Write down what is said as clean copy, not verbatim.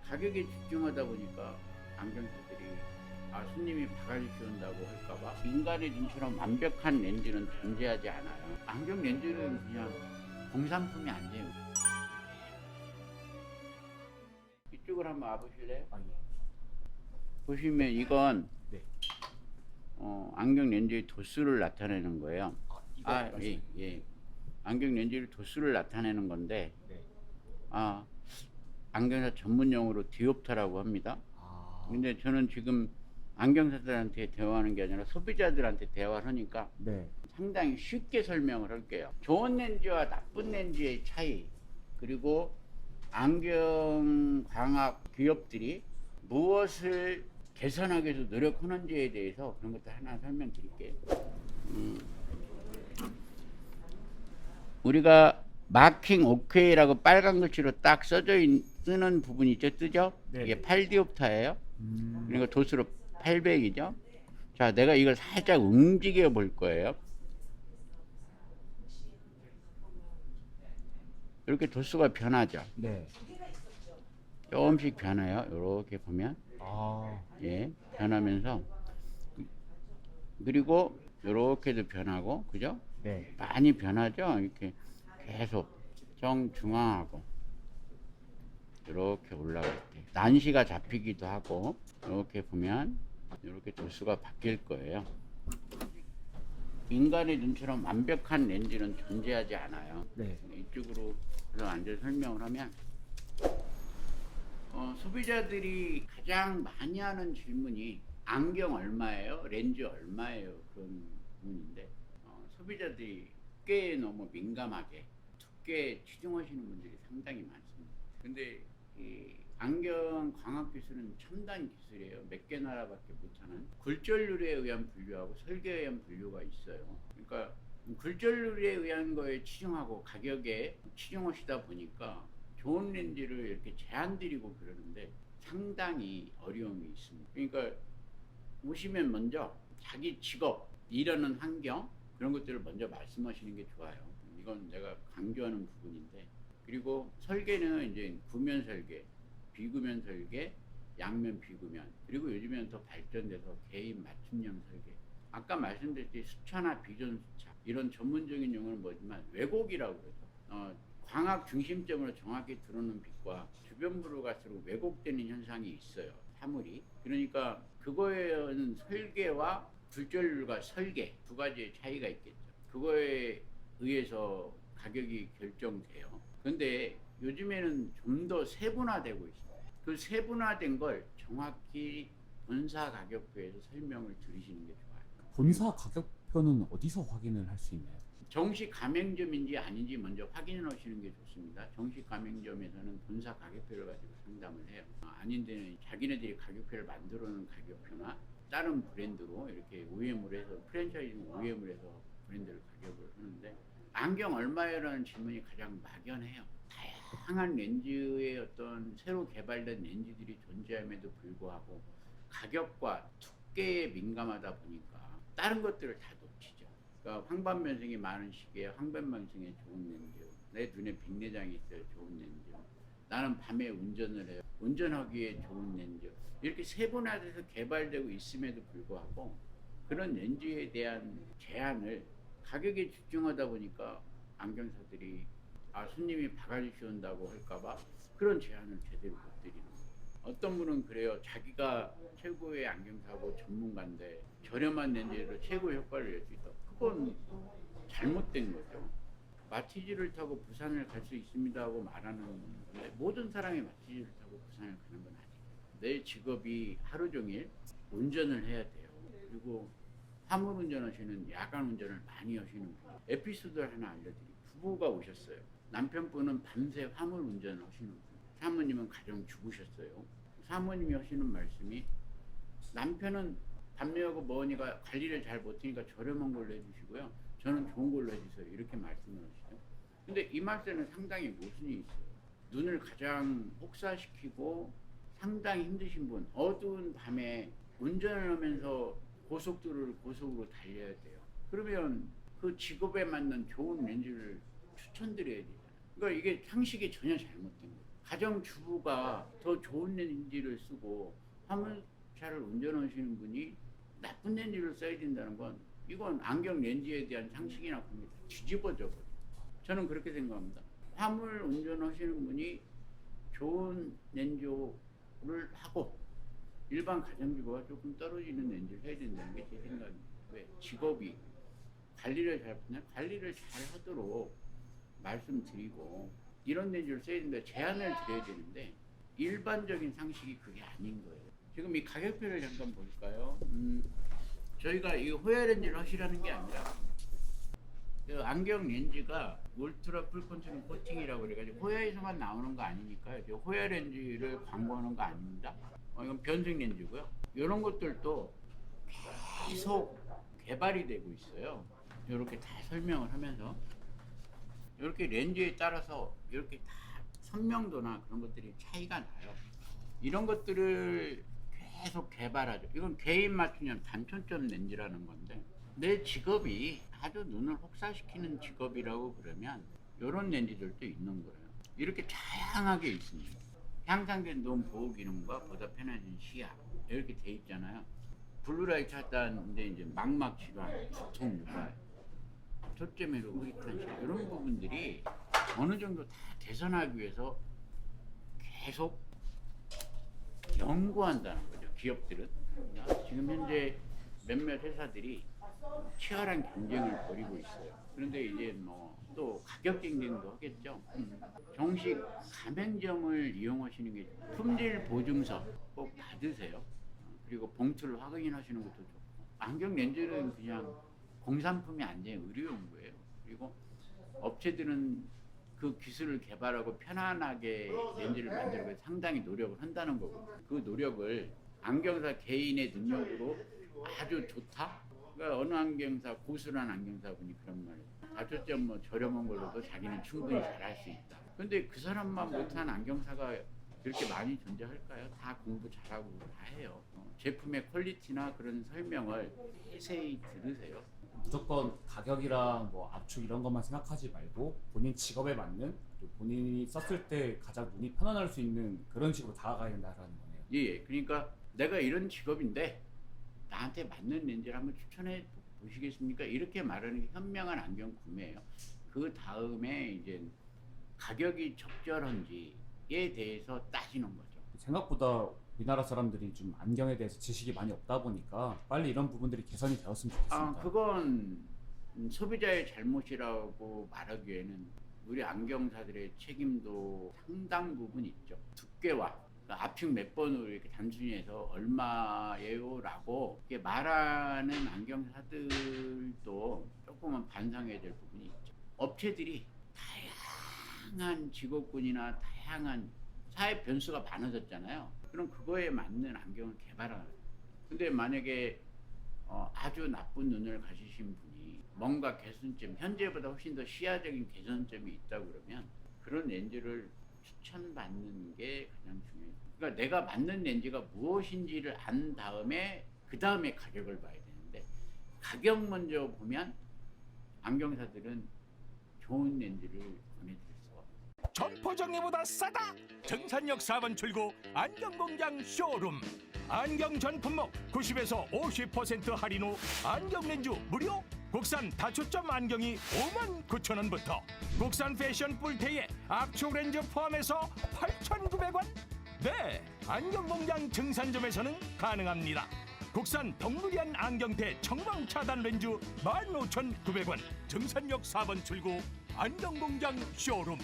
가격에 집중하다 보니까 안경사들이 손님이 바가지 씌운다고 할까봐 인간의 눈처럼 완벽한 렌즈는 존재하지 않아요. 안경 렌즈는 그냥 공산품이 아니에요. 이쪽으로 한번 와보실래요? 예. 보시면 이건 네. 안경 렌즈의 도수를 나타내는 거예요. 이거 예, 예. 안경 렌즈의 도수를 나타내는 건데, 네. 안경사 전문 용어로 디옵터라고 합니다. 아. 근데 저는 지금 안경사들한테 대화하는 게 아니라 소비자들한테 대화를 하니까 네. 상당히 쉽게 설명을 할게요. 좋은 렌즈와 나쁜 렌즈의 차이, 그리고 안경 광학 기업들이 무엇을 개선하기 위해서 노력하는지에 대해서 그런 것들 하나 설명드릴게요. 우리가 마킹 오케이라고 빨간 글씨로 딱 쓰는 부분이 있죠, 뜨죠? 네. 이게 8디옵터예요. 그러니까 도수로 800이죠. 자, 내가 이걸 살짝 움직여 볼 거예요. 이렇게 도수가 변하죠. 네. 조금씩 변해요. 이렇게 보면 아. 예, 변하면서 그리고 이렇게도 변하고, 그죠? 네. 많이 변하죠. 이렇게 계속 정중앙하고 이렇게 올라갈 때 난시가 잡히기도 하고, 이렇게 보면 이렇게 도수가 바뀔 거예요. 인간의 눈처럼 완벽한 렌즈는 존재하지 않아요. 네. 이쪽으로 그래서 앉아 설명을 하면 소비자들이 가장 많이 하는 질문이 안경 얼마예요? 렌즈 얼마예요? 그런 부분인데 소비자들이 두께에 너무 민감하게 두께에 치중하시는 분들이 상당히 많습니다. 근데 이 안경 광학 기술은 첨단 기술이에요. 몇 개 나라밖에 못하는 굴절률에 의한 분류하고 설계에 의한 분류가 있어요. 그러니까 굴절률에 의한 거에 치중하고 가격에 치중하시다 보니까 좋은 렌즈를 이렇게 제한 드리고 그러는데 상당히 어려움이 있습니다. 그러니까 오시면 먼저 자기 직업, 일하는 환경 그런 것들을 먼저 말씀하시는 게 좋아요. 이건 내가 강조하는 부분인데, 그리고 설계는 이제 구면 설계, 비구면 설계, 양면 비구면, 그리고 요즘에는 더 발전돼서 개인 맞춤형 설계. 아까 말씀드렸듯이 수차나 비전 수차 이런 전문적인 용어는 뭐지만 왜곡이라고 그러죠. 광학 중심점으로 정확히 들어오는 빛과 주변부로 갈수록 왜곡되는 현상이 있어요. 사물이. 그러니까 그거에는 설계와 굴절률과 설계 두 가지의 차이가 있겠죠. 그거에 의해서 가격이 결정돼요. 그런데 요즘에는 좀 더 세분화되고 있습니다. 그 세분화된 걸 정확히 본사 가격표에서 설명을 들으시는 게 좋아요. 본사 가격표는 어디서 확인을 할 수 있나요? 정식 가맹점인지 아닌지 먼저 확인을 하시는 게 좋습니다. 정식 가맹점에서는 본사 가격표를 가지고 상담을 해요. 아닌 데는 자기네들이 가격표를 만들어 놓은 가격표나 다른 브랜드로 이렇게 OEM을 해서 프랜차이즈 OEM을 해서 브랜드를 가격을 하는데, 안경 얼마예요라는 질문이 가장 막연해요. 다양한 렌즈의 어떤 새로 개발된 렌즈들이 존재함에도 불구하고 가격과 두께에 민감하다 보니까 다른 것들을 다 놓치죠. 그러니까 황반면성이 많은 시기에 황반면성에 좋은 렌즈, 내 눈에 백내장이 있어요, 좋은 렌즈, 나는 밤에 운전을 해요, 운전하기에 좋은 렌즈, 이렇게 세분화돼서 개발되고 있음에도 불구하고 그런 렌즈에 대한 제한을 가격에 집중하다 보니까 안경사들이 손님이 바가지 씌운다고 할까봐 그런 제한을 제대로 못 드리는 거예요. 어떤 분은 그래요. 자기가 최고의 안경사고 전문가인데 저렴한 렌즈로 최고의 효과를 낼 수 있다. 그건 잘못된 거죠. 마티즈를 타고 부산을 갈 수 있습니다 하고 말하는 건데, 모든 사람이 마티즈를 타고 부산을 가는 건 아니에요. 내 직업이 하루 종일 운전을 해야 돼요. 그리고 화물 운전하시는, 야간 운전을 많이 하시는 분. 에피소드를 하나 알려드릴게요. 부부가 오셨어요. 남편분은 밤새 화물 운전을 하시는 분. 사모님은 가정 주부셨어요. 사모님이 하시는 말씀이, 남편은 담배하고 뭐니까 관리를 잘 못하니까 저렴한 걸로 해주시고요, 저는 좋은 걸로 해주세요. 이렇게 말씀을 하시죠. 근데 이 말씀은 상당히 모순이 있어요. 눈을 가장 혹사시키고 상당히 힘드신 분, 어두운 밤에 운전을 하면서 고속으로 달려야 돼요. 그러면 그 직업에 맞는 좋은 렌즈를 추천드려야 되잖아요. 그러니까 이게 상식이 전혀 잘못된 거예요. 가정주부가 더 좋은 렌즈를 쓰고 화물차를 운전하시는 분이 나쁜 렌즈를 써야 된다는 건 이건 안경 렌즈에 대한 상식이나 그런 게 다 뒤집어져 버려요. 저는 그렇게 생각합니다. 화물 운전하시는 분이 좋은 렌즈를 하고 일반 가정주부가 조금 떨어지는 렌즈를 해야 된다는 게 제 생각입니다. 왜? 직업이 관리를 관리를 잘 하도록 말씀드리고 이런 렌즈를 써야 된다 제안을 드려야 되는데 일반적인 상식이 그게 아닌 거예요. 지금 이 가격표를 잠깐 볼까요? 저희가 이 호야 렌즈를 하시라는 게 아니라 그 안경 렌즈가 울트라 풀컨트롤 코팅이라고 그래가지고 호야에서만 나오는 거 아니니까요. 저 호야 렌즈를 광고하는 거 아닙니다. 이건 변색 렌즈고요. 이런 것들도 계속 개발이 되고 있어요. 이렇게 다 설명을 하면서 이렇게 렌즈에 따라서 이렇게 다 선명도나 그런 것들이 차이가 나요. 이런 것들을 계속 개발하죠. 이건 개인 맞춤형 단초점 렌즈라는 건데 내 직업이 아주 눈을 혹사시키는 직업이라고 그러면 이런 렌즈들도 있는 거예요. 이렇게 다양하게 있습니다. 향상된 눈 보호 기능과 보다 편해진 시야 이렇게 돼 있잖아요. 블루라이트 차단인데 이제 망막 질환, 두통 유발, 초점으로 흐릿한 시야 이런 부분들이 어느 정도 다 개선하기 위해서 계속 연구한다는 거죠. 기업들은 지금 현재 몇몇 회사들이 치열한 경쟁을 벌이고 있어요. 그런데 이제 뭐 또 가격 경쟁도 하겠죠. 정식 가맹점을 이용하시는 게 품질 보증서 꼭 받으세요. 그리고 봉투를 확인하시는 것도 좋고 안경 렌즈는 그냥 공산품이 아니에요. 의료용구예요. 그리고 업체들은 그 기술을 개발하고 편안하게 렌즈를 만들고 상당히 노력을 한다는 거고 그 노력을 안경사 개인의 능력으로 아주 좋다? 그러니까 어느 안경사 고수란 안경사분이 그런 말이에요. 다초점 뭐 저렴한 걸로도 자기는 충분히 잘할 수 있다. 근데 그 사람만 못한 안경사가 그렇게 많이 존재할까요? 다 공부 잘하고 다 해요. 제품의 퀄리티나 그런 설명을 세세히 들으세요. 무조건 가격이랑 뭐 압축 이런 것만 생각하지 말고 본인 직업에 맞는 그리고 본인이 썼을 때 가장 눈이 편안할 수 있는 그런 식으로 다가가야 된다는 거네요. 예, 그러니까 내가 이런 직업인데 나한테 맞는 렌즈를 한번 추천해 보시겠습니까? 이렇게 말하는 게 현명한 안경 구매예요. 그 다음에 이제 가격이 적절한지에 대해서 따지는 거죠. 생각보다 우리나라 사람들이 좀 안경에 대해서 지식이 많이 없다 보니까 빨리 이런 부분들이 개선이 되었으면 좋겠습니다. 그건 소비자의 잘못이라고 말하기에는 우리 안경사들의 책임도 상당 부분 있죠. 두께와 압축 몇 번으로 이렇게 단순히 해서 얼마예요? 라고 이렇게 말하는 안경사들도 조금은 반성해야 될 부분이 있죠. 업체들이 다양한 직업군이나 다양한 사회 변수가 많아졌잖아요. 그럼 그거에 맞는 안경을 개발하는 거예요. 근데 만약에 아주 나쁜 눈을 가지신 분이 뭔가 개선점, 현재보다 훨씬 더 시야적인 개선점이 있다고 그러면 그런 렌즈를 추천받는 게 가장 중요해요. 그러니까 내가 맞는 렌즈가 무엇인지를 안 다음에 그 다음에 가격을 봐야 되는데 가격 먼저 보면 안경사들은 좋은 렌즈를 권해드릴 수가 없어요. 점포정리보다 싸다. 정산역 4번 출구 안경공장 쇼룸. 안경 전 품목 90에서 50% 할인 후 안경 렌즈 무료. 국산 다초점 안경이 59,000원부터 국산 패션 뿔테에 압축 렌즈 포함해서 8,900원. 네, 안경공장 증산점에서는 가능합니다. 국산 덕루리안 안경테 청광 차단 렌즈 15,900원. 증산역 4번 출구 안경공장 쇼룸.